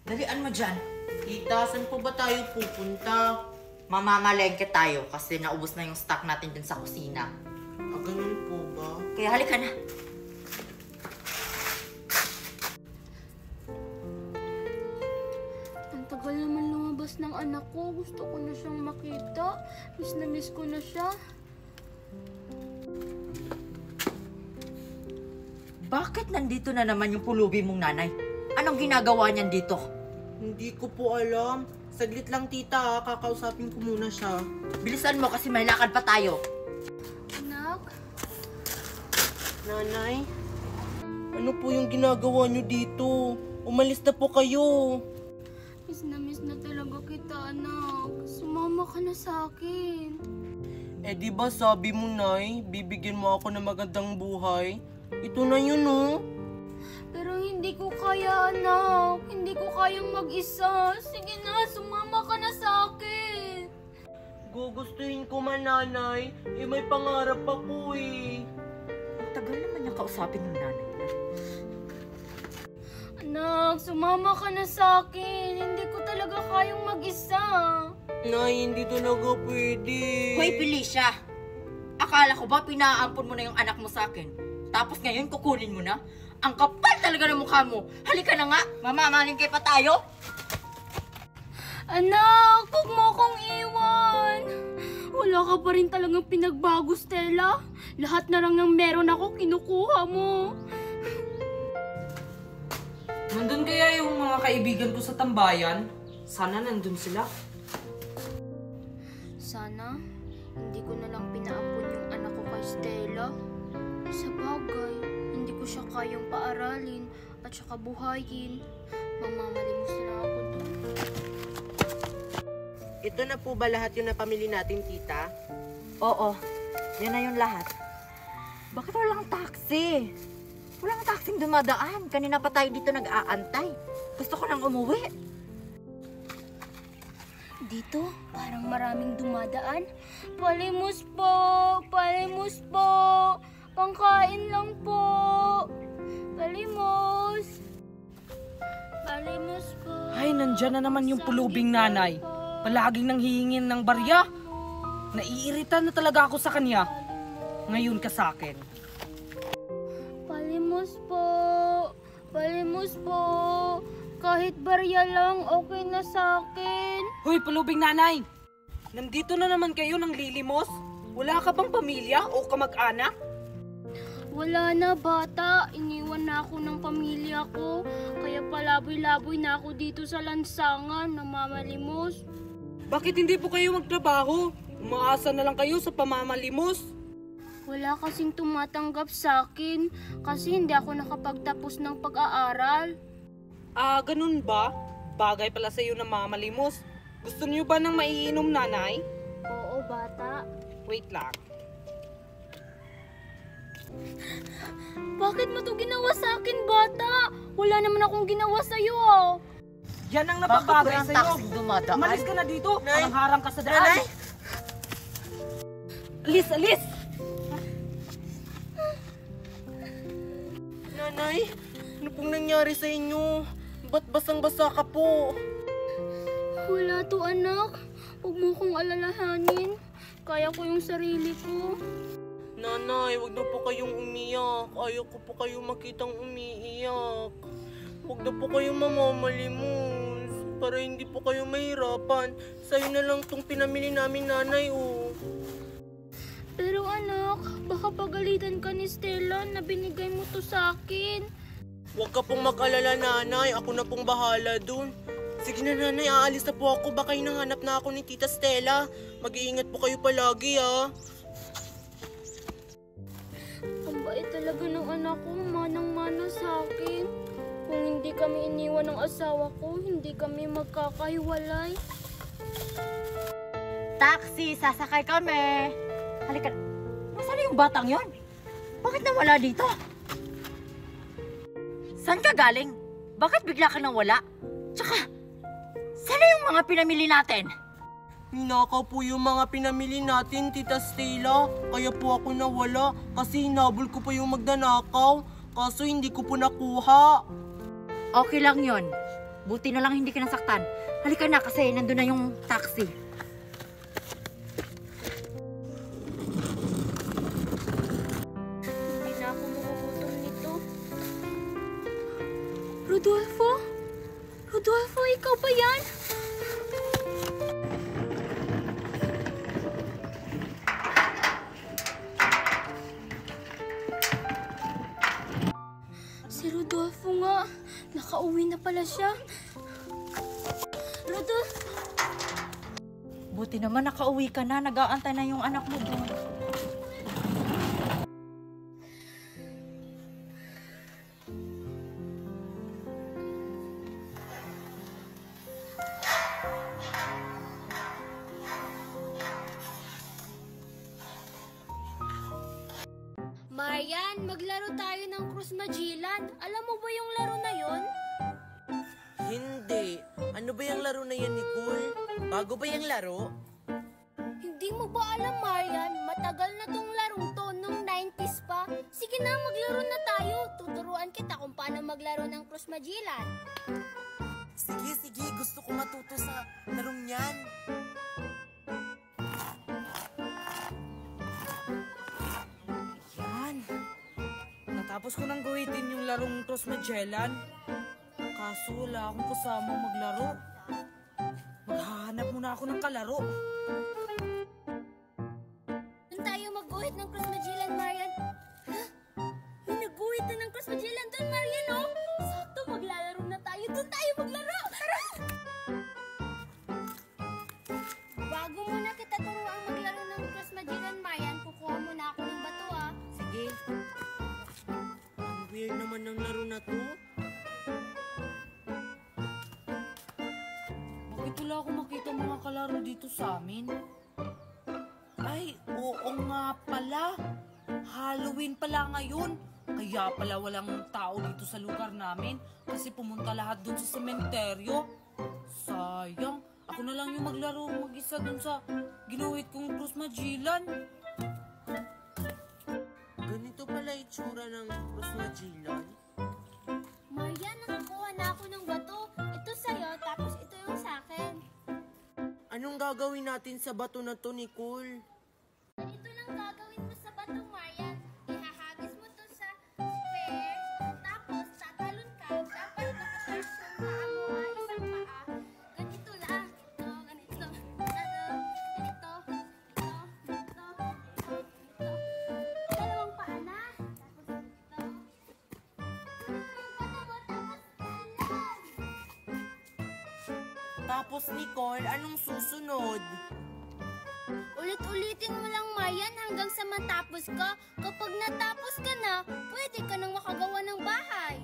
Dalian mo dyan. Tita, saan po ba tayo pupunta? Mamamalengke tayo kasi naubos na yung stock natin dun sa kusina. Ganun po ba? Kaya halika na. Ang tagal naman lumabas ng anak ko. Gusto ko na siyang makita. Miss na miss ko na siya. Bakit nandito na naman yung pulubi mong nanay? Anong ginagawa niyan dito? Hindi ko po alam. Saglit lang tita, kakausapin ko muna siya. Bilisan mo kasi may lakad pa tayo. Anak? Nanay? Ano po yung ginagawa niyo dito? Umalis na po kayo. Miss na talaga kita, anak. Sumama ka na sa akin. Di ba sabi mo, Nay, bibigyan mo ako ng magandang buhay? Ito na yun, oh. Pero hindi ko kaya, anak. Hindi ko kayang mag-isa. Sige na, sumama ka na sa akin. Gugustuhin ko man, Nanay. May pangarap ako, eh. Ang tagal naman niyang kausapin ng nanay. Anak, sumama ka na sa akin. Hindi ko talaga kayang mag-isa. Nay, hindi talaga pwede. Hoy, Felicia! Akala ko ba pinaampon mo na yung anak mo sa akin? Tapos ngayon kukunin mo na? Ang kapal talaga ng mukha mo! Halika na nga! Mamamalingke pa tayo! Anak, huwag mo akong iwan. Wala ka pa rin talagang pinagbago, Stella. Lahat na lang ng meron ako, kinukuha mo. Nandun kaya yung mga kaibigan ko sa tambayan? Sana nandun sila. Sana, hindi ko na lang pinaampon yung anak ko kay Stella. Sa bagay, hindi ko siya kayang paaralin at saka buhayin. Mamalimos na ako doon. Ito na po ba lahat yung napamili natin, tita? Oo, yan na yung lahat. Bakit walang taxi? Walang taxing dumadaan. Kanina pa tayo dito nag-aantay. Gusto ko nang umuwi. Dito, parang maraming dumadaan. Palimos po! Palimos po! Pangkain lang po! Palimos! Palimos po! Ay, nandyan na naman yung pulubing nanay. Palaging nanghihingin ng barya. Naiirita na talaga ako sa kanya. Ngayon ka sa akin. Palimos po! Palimos po! Kahit barya lang, okay na sa akin. Hoy, pulubing nanay! Nandito na naman kayo ng lilimos? Wala ka bang pamilya o kamag-anak? Wala na, bata. Iniwan na ako ng pamilya ko. Kaya palaboy-laboy na ako dito sa lansangan, namamalimos. Bakit hindi po kayo magtrabaho? Umaasa na lang kayo sa pamamalimos. Wala kasing tumatanggap sa akin kasi hindi ako nakapagtapos ng pag-aaral. Ganun ba? Bagay pala sa iyo na mamalimos. Gusto niyo ba ng maiinom, nanay? Oo, bata. Wait lang. Bakit mo to ginawa sa akin, bata? Wala naman akong ginawa sa'yo, oh. Yan ang Bakit napabagay walang sa'yo. taxing dumadaan? Umalis ka na dito. Nay! Parang harang ka sa daan. Nanay! Alis, alis! Nanay, ano pong nangyari sa inyo? Ba't basang-basa ka po? Wala to, anak. Huwag mo kong alalahanin. Kaya ko yung sarili ko. Nanay, wag na po kayong umiyak. Ayaw ko po kayong makitang umiiyak. Wag na po kayong mamamalimos. Para hindi po kayo mahirapan. Sa'yo na lang tong pinamili namin, nanay, oh. Pero anak, baka pagalitan ka ni Stella na binigay mo to sa akin. Huwag ka pong mag-alala, nanay. Ako na pong bahala dun. Sige na, nanay. Aalis na po ako. Baka hinahanap na ako ni Tita Stella. Mag-iingat po kayo palagi, ah. Ang bait talaga ng anak ko, manang-mana sa akin. Kung hindi kami iniwan ng asawa ko, hindi kami magkakahiwalay. Taxi! Sasakay kami! Halika. Nasaan yung batang yon? Bakit nawala dito? Saan ka galing? Bakit bigla ka nawala? Tsaka, sana yung mga pinamili natin? Ninakaw po yung mga pinamili natin, Tita Stella. Kaya po ako nawala kasi hinabol ko po yung magnanakaw. Kaso hindi ko po nakuha. Okay lang yon. Buti na lang hindi ka nasaktan. Halika na kasi nandun na yung taxi. Hindi na ako magugutom nito. Rodolfo? Rodolfo, ikaw ba yan? Si Rodolfo nga. Nakauwi na pala siya. Rodolfo! Buti naman nakauwi ka na. Nag-aantay na yung anak mo doon. Marian, maglaro tayo ng Cruz Magellan. Alam mo ba yung laro na yon? Hindi. Ano ba yung laro na yan, Nicole? Bago ba yung laro? Hindi mo ba alam, Marian? Matagal na tong larong to, nung 90s pa. Sige na, maglaro na tayo. Tuturuan kita kung paano maglaro ng Cruz Magellan. Sige, sige. Gusto ko matuto sa larong yan. Yan. Natapos ko nang gawin yung larong Cross Magellan. Kaso wala akong kasama maglaro. Maghahanap muna ako ng kalaro. Doon tayo mag-guhit ng Cruz Magellan, Marian. Ha? May nag-guhit na ng Cruz Magellan doon, Marian, oh. Sakto, maglalaro na tayo. Doon tayo maglaro. Tara! Bago muna kita turuan maglaro ng Cruz Magellan, Marian, kukuha muna ako ng bato, ah. Sige. Ang weird naman ng laro na to. Bakit wala akong makita mga kalaro dito sa amin? Ay, oo nga pala. Halloween pala ngayon. Kaya pala walang tao dito sa lugar namin kasi pumunta lahat dun sa sementeryo. Sayang. Ako na lang yung maglaro mag-isa dun sa ginuhit kong Cruz Magellan. Ganito pala itsura ng Cruz Magellan. Marian, nakakuha na ako ng bato. Ito sa'yo, tapos ito yung sa'kin. Anong gagawin natin sa bato na to, Nicole? Ito lang gagawin mo sa bato, Marian. Ihahagis mo to sa square, tapos tatalon ka. Dapat nakatouch yung paa mo, ha? Isang paa. Ganito lang. Ito, ganito. Ganito. Ganito. Dalawang paa na. Tapos ganito. Tapos, Nicole, anong susunod? Ulit-ulitin mo lang, Marian, hanggang sa matapos ka. Kapag natapos ka na, pwede ka nang makagawa ng bahay.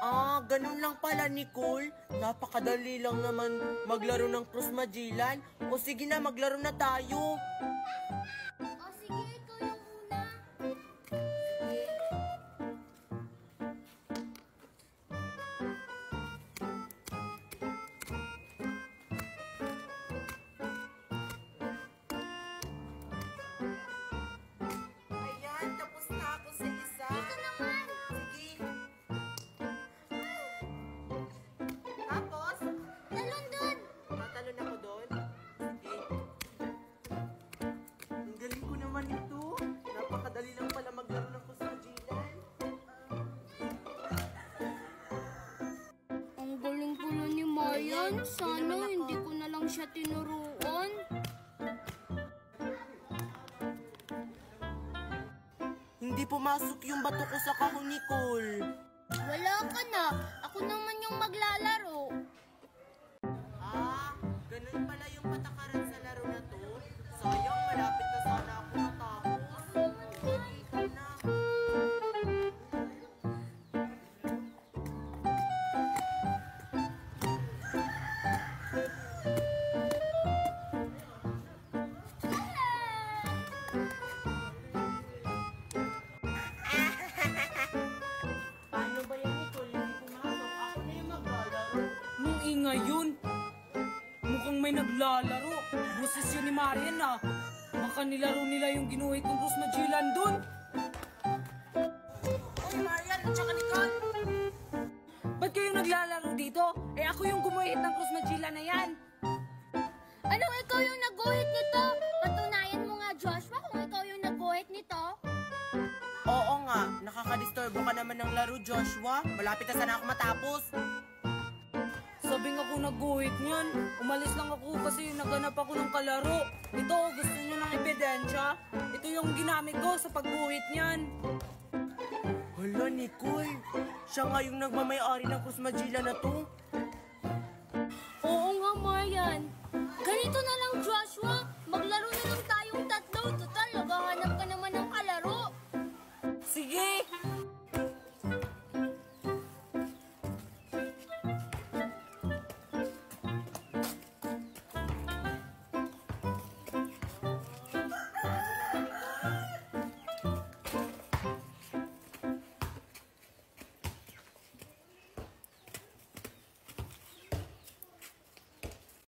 Ah, ganun lang pala, Nicole. Napakadali lang naman maglaro ng Cruz Magellan. O sige na, maglaro na tayo. O sige, ikaw yung una. Ayan, tapos na ako sa isa. Ito naman. Sige. Tapos, Talon dun. tatalon ako doon. Sige. Ang galing ko naman ito. Napakadali lang pala maglaro ng Cruz Magellan. Ang galing-gulo ni Marian. Sana hindi ko na lang siya tinuruan. Hindi pumasok yung bato ko sa kahon, Nicole. Wala ka na. Ako naman yung maglalaro. Ah, ganun pala yung patakaran sa laro na to. Sayang, malapit na sana ako matapos. Ikaw na. Paano ba yan, Nicole? Hindi pumasok. Ako na yung maglalaro. Nung ngayon, mukhang may naglalaro. Buses yun ni Marian ah. Baka nilaro nila yung ginuhit ng Cruz Magellan dun. Oy, Marian, at saka Nicole. Ba't kayo naglalaro dito. Eh ako yung gumuhit ng Cruz Magilla na yan. Anong ikaw yung naguhit nito? Patunayan mo nga, Joshua, kung ikaw yung naguhit nito. Oo nga, nakakadisturbo ka naman ng laro, Joshua. Malapit na sana ako matapos. Sabi nga ko naguhit niyan. Umalis lang ako kasi naghanap ako ng kalaro. Ito, gusto niyo ng ebidensya? Ito yung ginamit ko sa pagguhit niyan. Hala, Nicole. Siya nga yung nagmamayari ng Cruz Magilla na to. Oo nga, Marian. Ganito na